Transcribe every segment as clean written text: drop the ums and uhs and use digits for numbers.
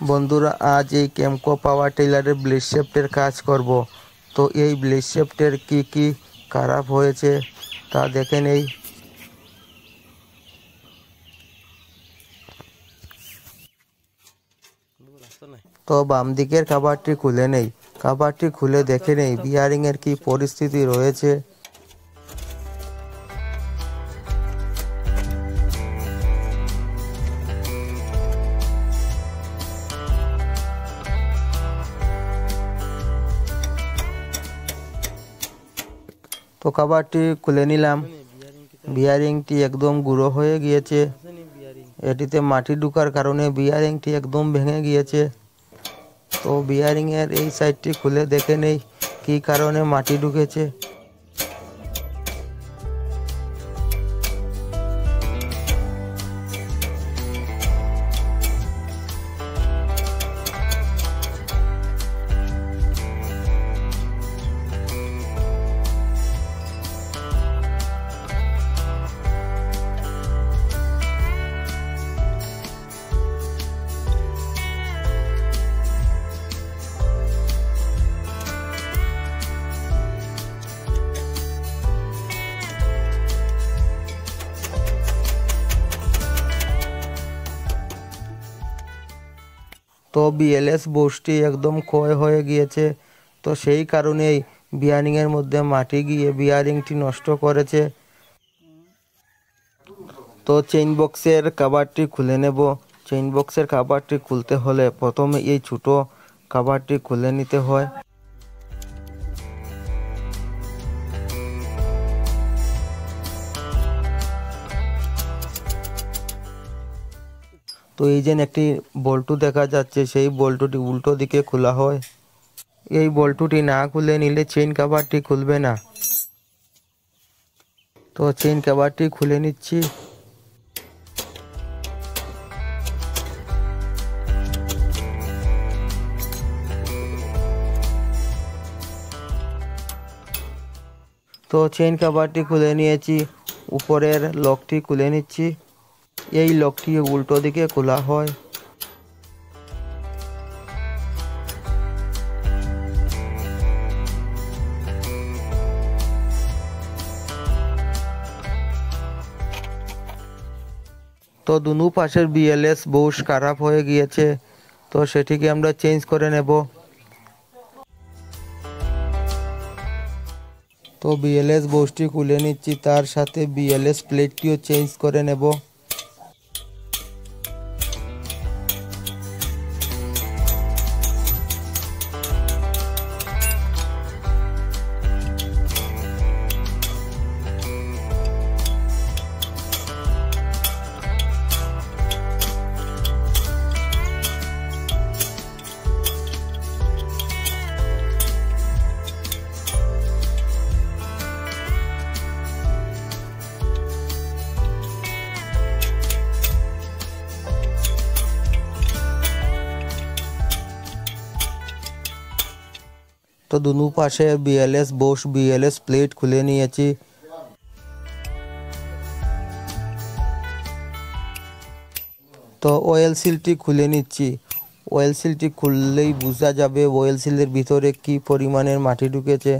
বন্ধুরা, আজ এই কেমকো পাওয়ার টিলারের ব্লেড শ্যাফটের কাজ করব। তো এই ব্লেড শ্যাফটের কি খারাপ হয়েছে তা দেখে নেই। তো বাম দিকের কভারটি খুলে নেই। কভারটি খুলে দেখে নেই বিয়ারিং এর কি পরিস্থিতি রয়েছে। তো কভারটি খুলে নিলাম। বিয়ারিংটি একদম গুঁড়ো হয়ে গিয়েছে। এটিতে মাটি ঢোকার কারণে বিয়ারিংটি একদম ভেঙে গিয়েছে। তো বিয়ারিং এর এই সাইডটি খুলে দেখে নেই কি কারণে মাটি ঢুকেছে। তো বিএলএস বোর্ডটি একদম ক্ষয় হয়ে গিয়েছে। তো সেই কারণেই বিয়ারিংয়ের মধ্যে মাটি গিয়ে বিয়ারিংটি নষ্ট করেছে। তো চেইন বক্সের কভারটি খুলে নেব। চেইন বক্সের কভারটি খুলতে হলে প্রথমে এই ছোট কভারটি খুলে নিতে হয়। তো এই যে একটি বল্টু দেখা যাচ্ছে, সেই বল্টুটি উল্টো দিকে খোলা হয়। এই বল্টুটি না খুলে নিলে চেইন কভারটি খুলবে না। তো চেইন কভারটি খুলে নিচ্ছি। তো চেইন কভারটি খুলে নিয়েছি। উপরের লকটি খুলে নিচ্ছি। এই লকটি উল্টো দিকে খোলা হয়। তো দুনো পাশের বিএলএস বুশ খারাপ হয়ে গিয়েছে। তো সেটিকে আমরা চেঞ্জ করে নেব। তো বিএলএস বুশটি খুলে নিচ্ছি, তার সাথে বিএলএস প্লেটটিও চেঞ্জ করে নেব। তো দুনো পাশে বিএলএস বুশ বিএলএস প্লেট খুলে নিয়েছি। তো অয়েল সিলটি খুলে নিচ্ছি। অয়েল সিলটি খুললেই বোঝা যাবে অয়েল সিলের ভিতরে কি পরিমাণের মাটি ঢুকেছে।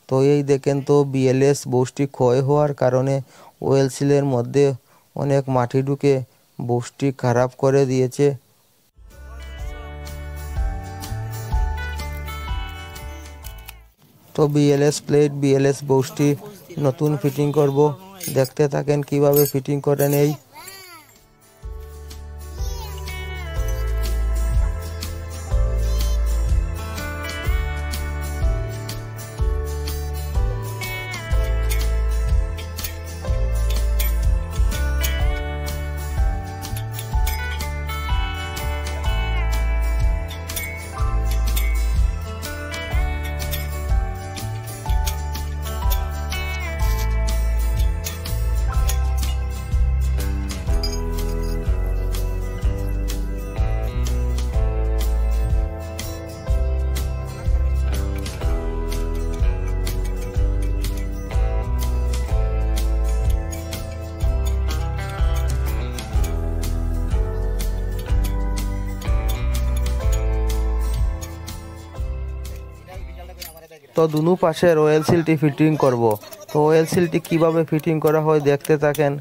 তো এই দেখেন, তো বিএলএস বুশটি ক্ষয় হওয়ার কারণে অয়েল সিলের মধ্যে অনেক মাটি ঢুকে বুশটি খারাপ করে দিয়েছে। তো বিএলএস প্লেট বিএলএস বুশটি নতুন ফিটিং করব। দেখতে থাকেন কিভাবে ফিটিং করে নেই। তো দুনো পাশের অয়েল সিলটি ফিটিং করব। তো অয়েল সিলটি কিভাবে ফিটিং করা হয় দেখতে থাকেন।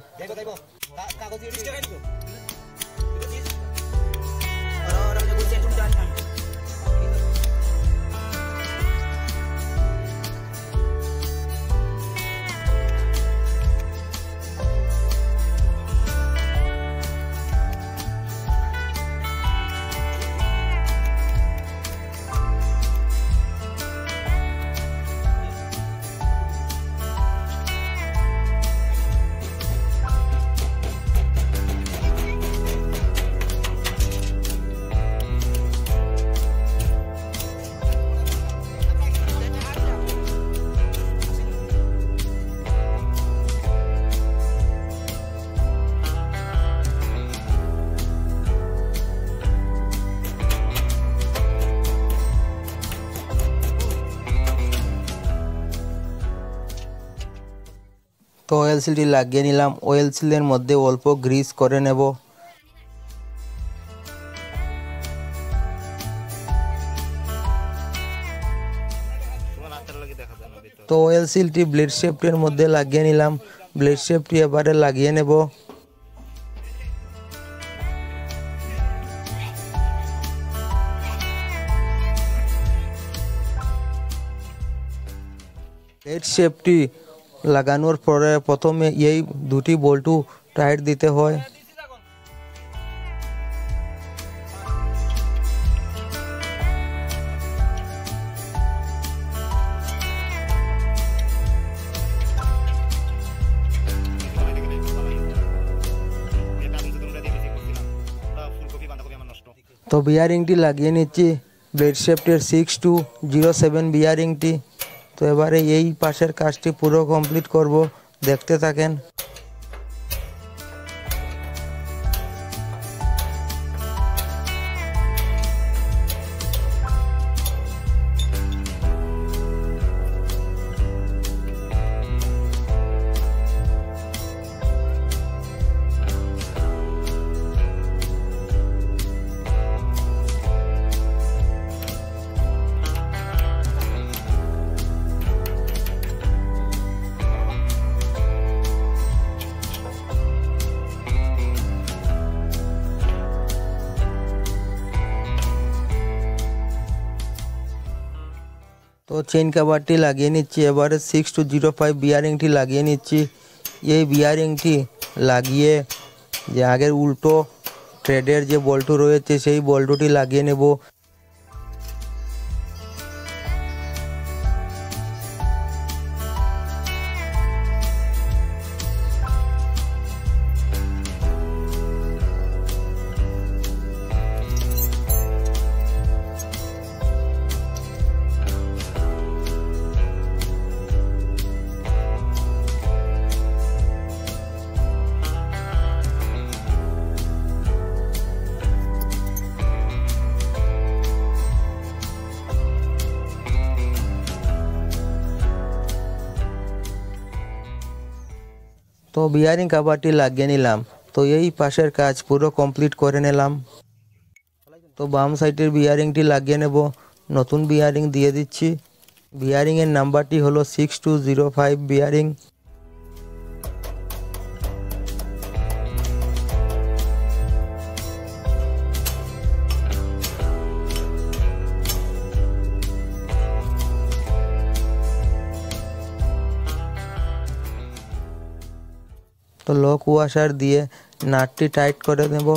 তো অয়েল সিলটি লাগিয়ে নিলাম। অয়েল সিলের মধ্যে অল্প গ্রিস করে নেব। তো অয়েল সিলটি ব্লেড শেফটের মধ্যে লাগিয়ে নিলাম। ব্লেড শেফটি এবারে লাগিয়ে নেব। ব্লেড শেফটি লাগানোর পরে প্রথমে এই দুটি বল্টু টাইট দিতে হয়। তো বিয়ারিংটি লাগিয়ে নিচ্ছি ব্লেড শেফটের 6207 বিয়ারিংটি। তো এবারে এই পাশের কাজটি পুরো কমপ্লিট করব, দেখতে থাকেন। তো চেইন কভারটি লাগিয়ে নিচ্ছি। এবারে 6205 বিয়ারিংটি লাগিয়ে নিচ্ছি। এই বিয়ারিংটি লাগিয়ে যে আগের উল্টো থ্রেডের যে বল্টু রয়েছে সেই বল্টুটি লাগিয়ে নেব। তো বিয়ারিং কভারটি লাগিয়ে নিলাম। তো এই পাশের কাজ পুরো কমপ্লিট করে নিলাম। তো বাম সাইডের বিয়ারিংটি লাগিয়ে নেব। নতুন বিয়ারিং দিয়ে দিচ্ছি। বিয়ারিংয়ের নাম্বারটি হলো 6205 বিয়ারিং। তো লক ওয়াশার দিয়ে নাটটি টাইট করে নেব।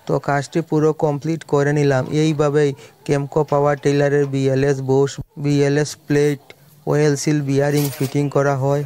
তো কাজটি পুরো কমপ্লিট করে নিলাম। এইভাবেই কেমকো পাওয়ার টিলারের BLS bush, BLS plate, oil seal bearing fitting করা হয়।